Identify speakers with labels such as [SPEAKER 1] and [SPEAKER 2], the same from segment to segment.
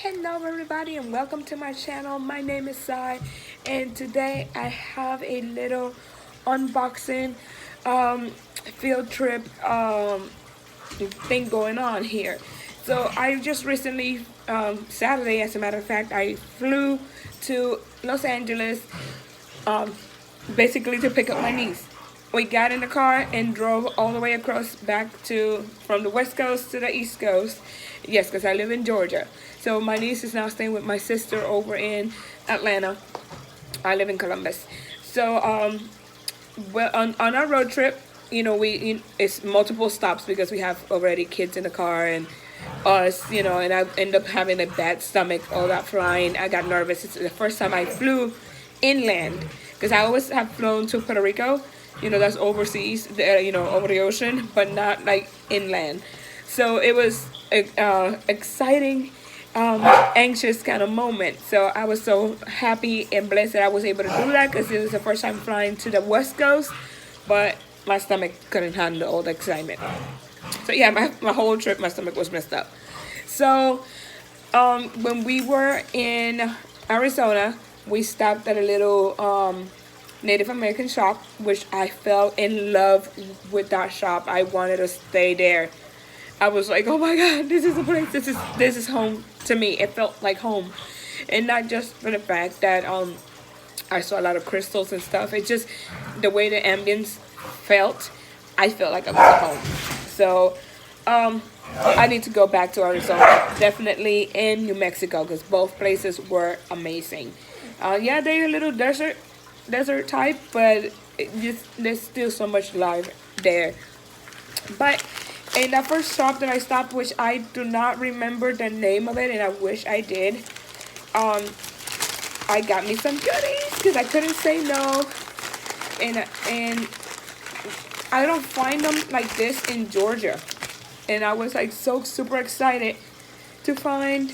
[SPEAKER 1] Hello everybody and welcome to my channel. My name is Sai and today I have a little unboxing field trip thing going on here. So I just recently, Saturday as a matter of fact, I flew to Los Angeles um, basically to pick up my niece. We got in the car and drove all the way across back to from the west coast to the east coast. Yes, because I live in Georgia. So my niece is now staying with my sister over in Atlanta. I live in Columbus. So well, on our road trip, it's multiple stops because we have already kids in the car and us, and I end up having a bad stomach all that flying. I got nervous. It's the first time I flew inland because I always have flown to Puerto Rico. That's overseas, over the ocean, but not like inland. So it was exciting, anxious kind of moment. So I was so happy and blessed that I was able to do that because it was the first time flying to the West Coast, but my stomach couldn't handle all the excitement. So yeah, my whole trip, my stomach was messed up. So when we were in Arizona, we stopped at a little Native American shop, which I fell in love with that shop. I wanted to stay there. I was like, oh my God, this is a place. This is home to me. It felt like home, and not just for the fact that I saw a lot of crystals and stuff. It's just the way the ambience felt. I felt like I was at home. So I need to go back to Arizona, definitely in New Mexico, because both places were amazing. Yeah, they're a little desert type, but there's still so much life there. But in that first shop that I stopped, which I do not remember the name of it, and I wish I did, I got me some goodies because I couldn't say no, and I don't find them like this in Georgia, and I was like so super excited to find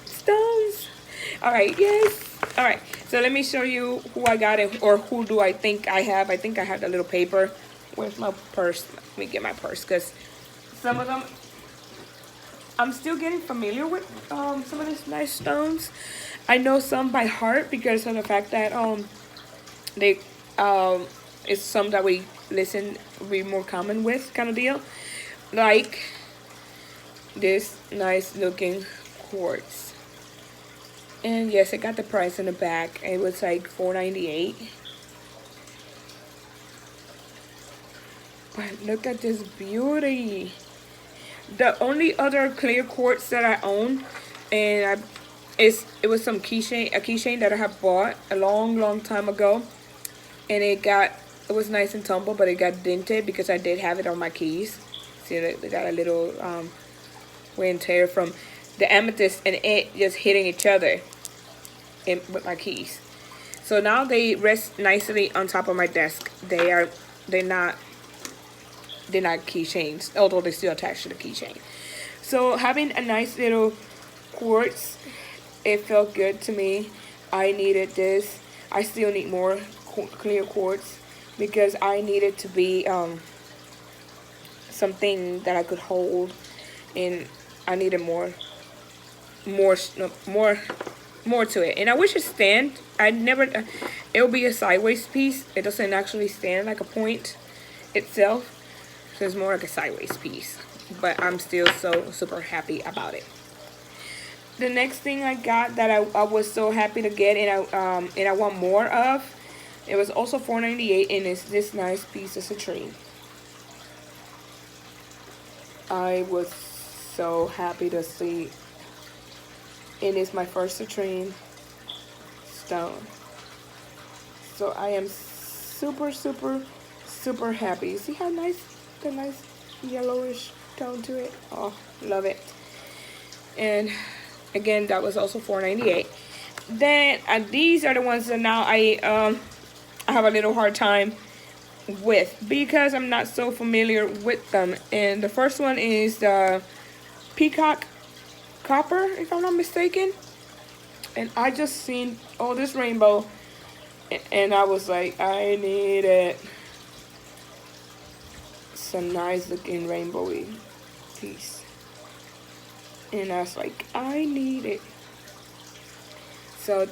[SPEAKER 1] stones. All right, yes. All right, so let me show you who I got it, or who do I think I have. I think I have the little paper. Where's my purse? Let me get my purse because some of them I'm still getting familiar with. Some of these nice stones. I know some by heart because of the fact that they it's some that we more common with kind of deal, like this nice looking quartz. And yes, I got the price in the back. It was like $4.98. But look at this beauty. The only other clear quartz that I own, and it was a keychain that I have bought a long time ago, and it was nice and tumble, but it got dented because I did have it on my keys. See, they got a little wear and tear from the amethyst and it just hitting each other with my keys. So now they rest nicely on top of my desk. They're not keychains, although they're still attached to the keychain. So having a nice little quartz, it felt good to me. I needed this. I still need more clear quartz because I needed to be something that I could hold, and I needed more to it. And I wish it stand. It'll be a sideways piece. It doesn't actually stand like a point itself. So it's more like a sideways piece, but I'm still so super happy about it. The next thing I got that I was so happy to get, and I want more of, it was also $4.98, and it's this nice piece of citrine. I was so happy to see, and it's my first citrine stone. So I am super happy. See how nice, the nice yellowish tone to it. Oh, love it. And again, that was also $4.98. Then these are the ones that now I have a little hard time with because I'm not so familiar with them. And the first one is the Peacock Copper, if I'm not mistaken. And I just seen all this rainbow, and I was like, I need it. Some nice looking rainbowy piece. And I was like, I need it. So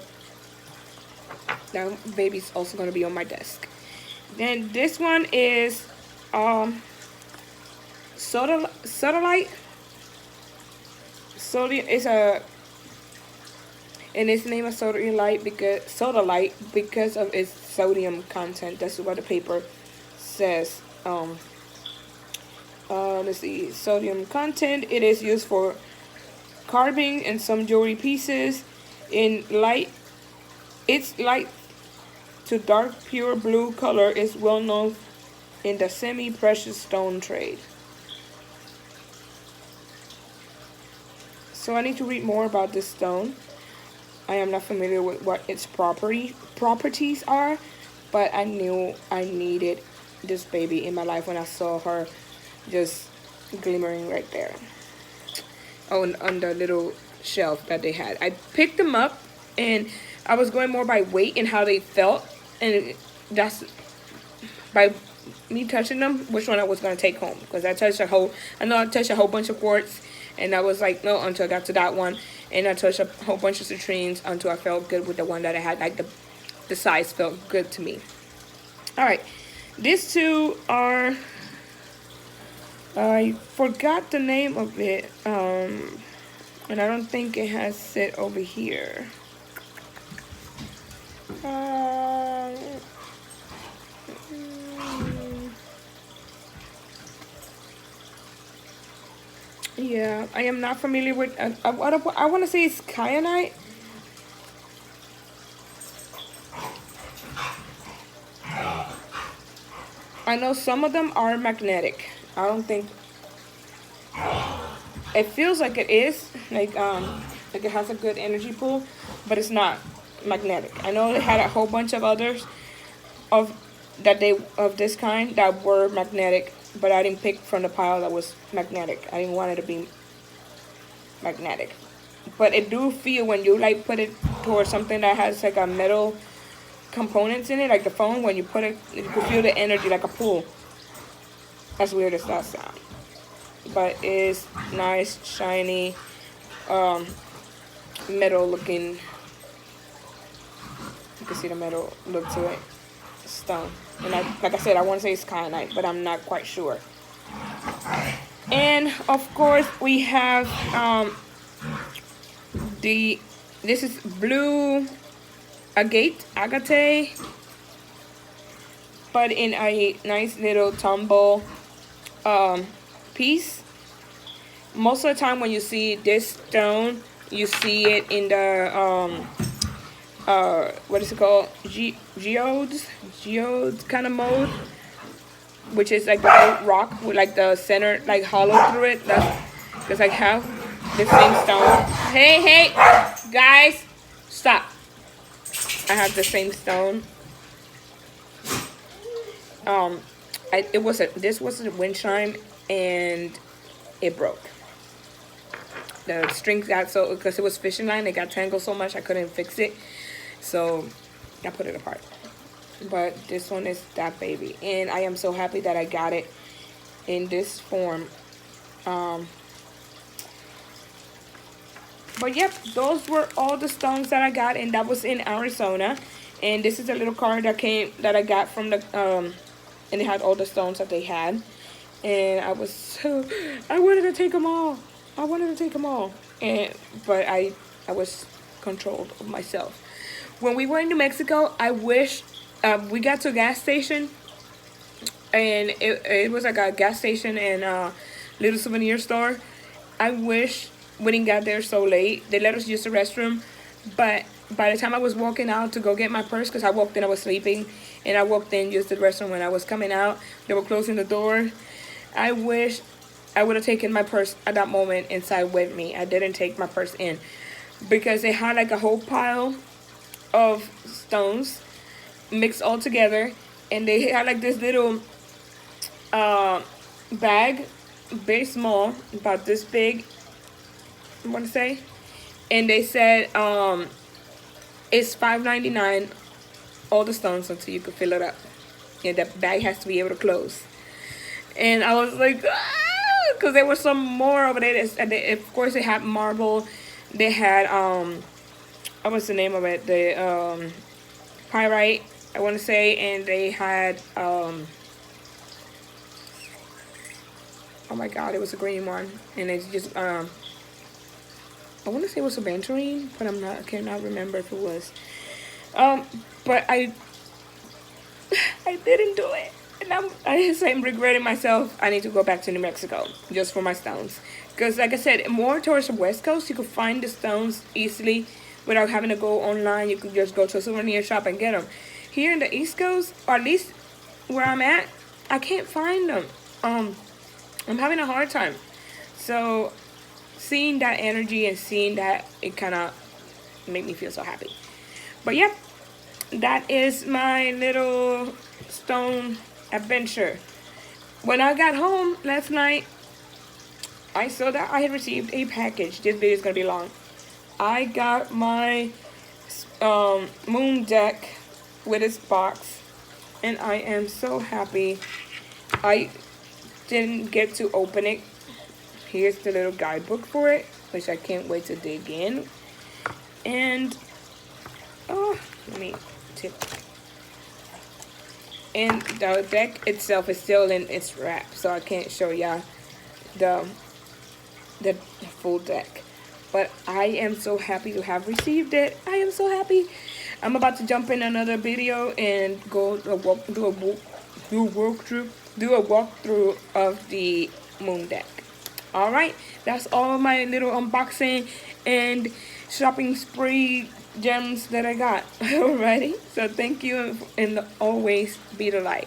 [SPEAKER 1] that baby's also gonna be on my desk. Then this one is Sodalite. Sodium is a, and it's named a Sodalite because of its sodium content. That's what the paper says. Let's see, sodium content. It is used for carving and some jewelry pieces. In light, its light to dark pure blue color is well known in the semi-precious stone trade. So I need to read more about this stone. I am not familiar with what its properties are, but I knew I needed this baby in my life when I saw her just glimmering right there on the little shelf that they had. I picked them up, and I was going more by weight and how they felt, and that's by me touching them which one I was going to take home, because I touched a whole bunch of quartz, and I was like, no, until I got to that one. And I touched a whole bunch of citrines until I felt good with the one that I had. Like the size felt good to me. All right, these two are, I forgot the name of it, and I don't think it has it over here. Yeah, I am not familiar with. I want to say it's kyanite. I know some of them are magnetic. I don't think. It feels like it is like it has a good energy pull, but it's not magnetic. I know they had a whole bunch of others of this kind that were magnetic, but I didn't pick from the pile that was magnetic. I didn't want it to be magnetic. But it do feel when you like put it towards something that has like a metal components in it, like the phone, when you put it, you can feel the energy like a pull. As weird as that sound. But it's nice, shiny, metal looking. You can see the metal look to it. Stone. And like I said, I want to say it's kyanite, but I'm not quite sure. And of course we have this is blue agate, but in a nice little tumble piece. Most of the time when you see this stone, you see it in the what is it called, geodes kind of mode, which is like the whole rock with like the center like hollow through it. That's because I have the same stone. Hey guys, stop. I have the same stone. This was a wind chime, and it broke. The strings got so, because it was fishing line, it got tangled so much I couldn't fix it, so I put it apart. But this one is that baby, and I am so happy that I got it in this form. But yep, those were all the stones that I got, and that was in Arizona. And this is a little card that I got from the and it had all the stones that they had, and I wanted to take them all. But I was controlled of myself. When we were in New Mexico, I wish we got to a gas station, and it was like a gas station and a little souvenir store. I wish we didn't get there so late. They let us use the restroom, but by the time I was walking out to go get my purse, because I walked in, I was sleeping, and I walked in, used the restroom. When I was coming out, they were closing the door. I wish I would have taken my purse at that moment inside with me. I didn't take my purse in, because they had like a whole pile of stones mixed all together, and they had like this little bag, very small, about this big, I want to say, and they said it's $5.99 all the stones until you can fill it up, and the bag has to be able to close. And I was like, because there was some more over there. Of course, they had marble. They had what's the name of it? The pyrite, I want to say, and they had oh my god, it was a green one, and it's just I want to say it was a aventurine, but I cannot remember if it was. But I didn't do it, and I'm regretting myself. I need to go back to New Mexico just for my stones, because like I said, more towards the West Coast, you could find the stones easily without having to go online. You could just go to a souvenir shop and get them. Here in the East Coast, or at least where I'm at, I can't find them. I'm having a hard time. So seeing that energy and seeing that, it kind of made me feel so happy. But yep, that is my little stone adventure. When I got home last night, I saw that I had received a package. This video is gonna be long. I got my moon deck with its box, and I am so happy. I didn't get to open it. Here's the little guidebook for it, which I can't wait to dig in. And let me tip. And the deck itself is still in its wrap, so I can't show y'all the full deck. But I am so happy to have received it. I am so happy. I'm about to jump in another video and go do a walkthrough of the moon deck. All right, that's all my little unboxing and shopping spree gems that I got. Alrighty, so thank you, and always be the light.